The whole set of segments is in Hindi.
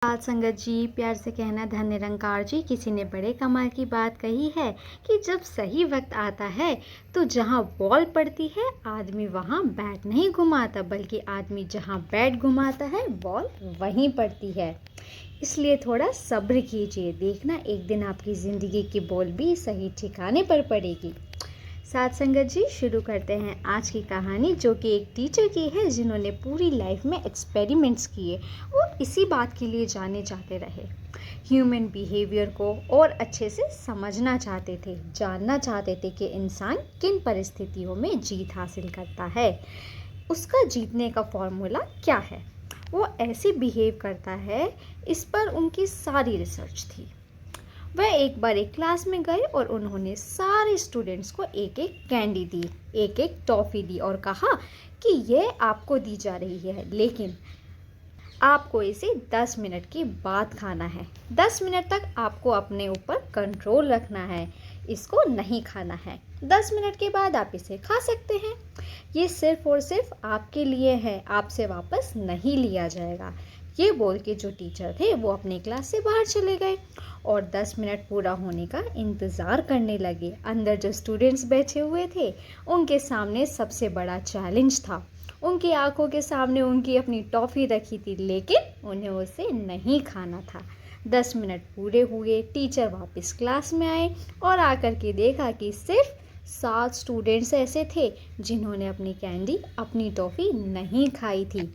साथ संगत जी, प्यार से कहना धन निरंकार जी। किसी ने बड़े कमाल की बात कही है कि जब सही वक्त आता है तो जहाँ बॉल पड़ती है आदमी वहाँ बैट नहीं घुमाता, बल्कि आदमी जहाँ बैट घुमाता है बॉल वहीं पड़ती है। इसलिए थोड़ा सब्र कीजिए, देखना एक दिन आपकी ज़िंदगी की बॉल भी सही ठिकाने पर पड़ेगी। साथ संगत जी, शुरू करते हैं आज की कहानी, जो कि एक टीचर की है जिन्होंने पूरी लाइफ में एक्सपेरिमेंट्स किए। वो इसी बात के लिए जाने जाते रहे, ह्यूमन बिहेवियर को और अच्छे से समझना चाहते थे, जानना चाहते थे कि इंसान किन परिस्थितियों में जीत हासिल करता है, उसका जीतने का फॉर्मूला क्या है, वो ऐसे बिहेव करता है। इस पर उनकी सारी रिसर्च थी। वह एक बार एक क्लास में गए और उन्होंने सारे स्टूडेंट्स को एक एक कैंडी दी, एक एक टॉफ़ी दी और कहा कि ये आपको दी जा रही है, लेकिन आपको इसे 10 मिनट के बाद खाना है। 10 मिनट तक आपको अपने ऊपर कंट्रोल रखना है, इसको नहीं खाना है। 10 मिनट के बाद आप इसे खा सकते हैं। ये सिर्फ और सिर्फ आपके लिए है, आपसे वापस नहीं लिया जाएगा। ये बोल के जो टीचर थे वो अपनी क्लास से बाहर चले गए और 10 मिनट पूरा होने का इंतज़ार करने लगे। अंदर जो स्टूडेंट्स बैठे हुए थे उनके सामने सबसे बड़ा चैलेंज था। उनकी आंखों के सामने उनकी अपनी टॉफ़ी रखी थी, लेकिन उन्हें उसे नहीं खाना था। 10 मिनट पूरे हुए, टीचर वापस क्लास में आए और आकर के देखा कि सिर्फ 7 स्टूडेंट्स ऐसे थे जिन्होंने अपनी कैंडी, अपनी टॉफ़ी नहीं खाई थी।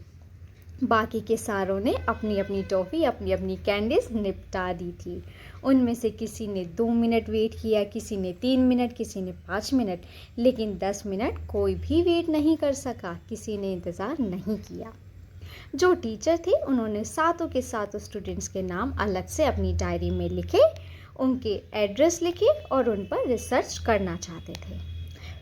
बाकी के सारों ने अपनी अपनी टॉफ़ी, अपनी अपनी कैंडीज निपटा दी थी। उनमें से किसी ने 2 मिनट वेट किया, किसी ने 3 मिनट, किसी ने 5 मिनट, लेकिन 10 मिनट कोई भी वेट नहीं कर सका, किसी ने इंतज़ार नहीं किया। जो टीचर थे उन्होंने सातों के सातों स्टूडेंट्स के नाम अलग से अपनी डायरी में लिखे, उनके एड्रेस लिखे और उन पर रिसर्च करना चाहते थे।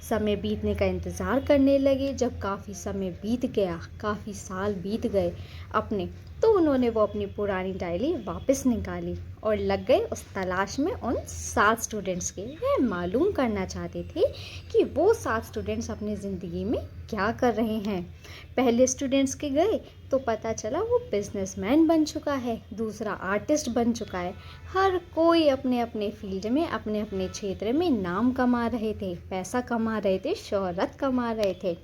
समय बीतने का इंतज़ार करने लगे। जब काफ़ी समय बीत गया, काफ़ी साल बीत गए अपने, तो उन्होंने वो अपनी पुरानी डायरी वापस निकाली और लग गए उस तलाश में उन 7 स्टूडेंट्स के। वह मालूम करना चाहते थे कि वो 7 स्टूडेंट्स अपनी ज़िंदगी में क्या कर रहे हैं। पहले स्टूडेंट्स के गए तो पता चला वो बिजनेसमैन बन चुका है, दूसरा आर्टिस्ट बन चुका है। हर कोई अपने अपने फील्ड में, अपने अपने क्षेत्र में नाम कमा रहे थे, पैसा कमा रहे थे, शोहरत कमा रहे थे।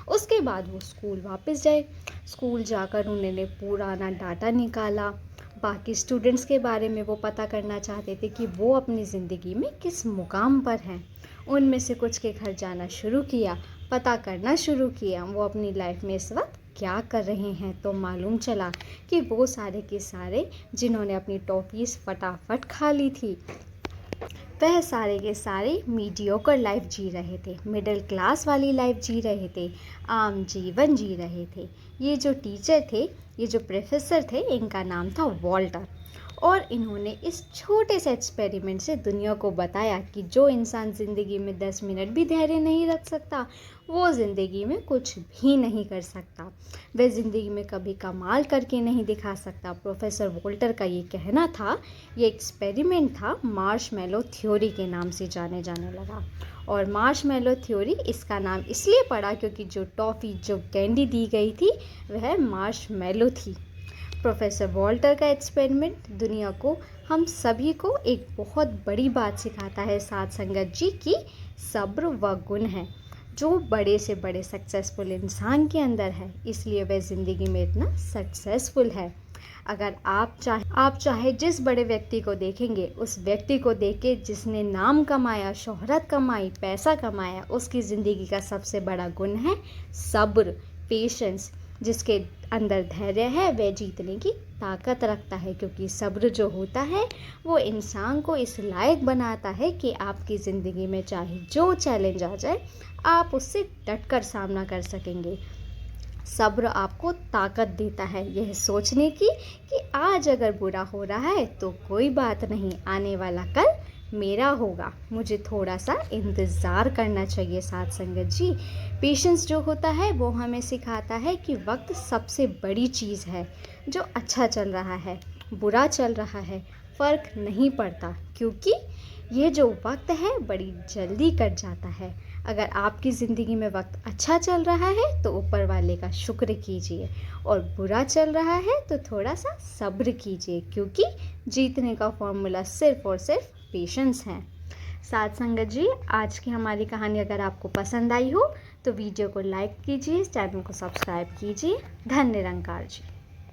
उसके बाद वो स्कूल वापस गए। स्कूल जाकर उन्होंने पुराना डाटा निकाला, बाकी स्टूडेंट्स के बारे में वो पता करना चाहते थे कि वो अपनी ज़िंदगी में किस मुकाम पर हैं। उनमें से कुछ के घर जाना शुरू किया, पता करना शुरू किया वो अपनी लाइफ में इस वक्त क्या कर रहे हैं। तो मालूम चला कि वो सारे के सारे जिन्होंने अपनी टॉफ़ीज़ फटाफट खा ली थी, वह सारे के सारे मीडियोकर लाइफ जी रहे थे, मिडिल क्लास वाली लाइफ जी रहे थे, आम जीवन जी रहे थे। ये जो टीचर थे, ये जो प्रोफेसर थे, इनका नाम था वॉल्टर, और इन्होंने इस छोटे से एक्सपेरिमेंट से दुनिया को बताया कि जो इंसान ज़िंदगी में 10 मिनट भी धैर्य नहीं रख सकता, वो ज़िंदगी में कुछ भी नहीं कर सकता, वह ज़िंदगी में कभी कमाल करके नहीं दिखा सकता। प्रोफेसर वोल्टर का ये कहना था, ये एक्सपेरिमेंट था, मार्शमैलो थ्योरी के नाम से जाने जाने लगा। और मार्शमैलो थ्योरी इसका नाम इसलिए पड़ा क्योंकि जो टॉफ़ी, जो कैंडी दी गई थी वह मार्शमैलो थी। प्रोफेसर वॉल्टर का एक्सपेरिमेंट दुनिया को, हम सभी को एक बहुत बड़ी बात सिखाता है साथ संगत जी, की सब्र व गुण है जो बड़े से बड़े सक्सेसफुल इंसान के अंदर है, इसलिए वह ज़िंदगी में इतना सक्सेसफुल है। अगर आप चाहे जिस बड़े व्यक्ति को देखेंगे, उस व्यक्ति को देख के जिसने नाम कमाया, शोहरत कमाई, पैसा कमाया, उसकी ज़िंदगी का सबसे बड़ा गुण है सब्र, पेशेंस। जिसके अंदर धैर्य है वह जीतने की ताकत रखता है, क्योंकि सब्र जो होता है वो इंसान को इस लायक बनाता है कि आपकी ज़िंदगी में चाहे जो चैलेंज आ जाए, आप उससे डटकर सामना कर सकेंगे। सब्र आपको ताकत देता है यह सोचने की कि आज अगर बुरा हो रहा है तो कोई बात नहीं, आने वाला कल मेरा होगा, मुझे थोड़ा सा इंतज़ार करना चाहिए। साथ संगत जी, पेशेंस जो होता है वो हमें सिखाता है कि वक्त सबसे बड़ी चीज़ है। जो अच्छा चल रहा है, बुरा चल रहा है, फ़र्क नहीं पड़ता, क्योंकि ये जो वक्त है बड़ी जल्दी कट जाता है। अगर आपकी ज़िंदगी में वक्त अच्छा चल रहा है तो ऊपर वाले का शुक्र कीजिए, और बुरा चल रहा है तो थोड़ा सा सब्र कीजिए, क्योंकि जीतने का फॉर्मूला सिर्फ़ और सिर्फ पेशेंस है। साथ संगत जी, आज की हमारी कहानी अगर आपको पसंद आई हो तो वीडियो को लाइक कीजिए, चैनल को सब्सक्राइब कीजिए। धन्य निरंकार जी।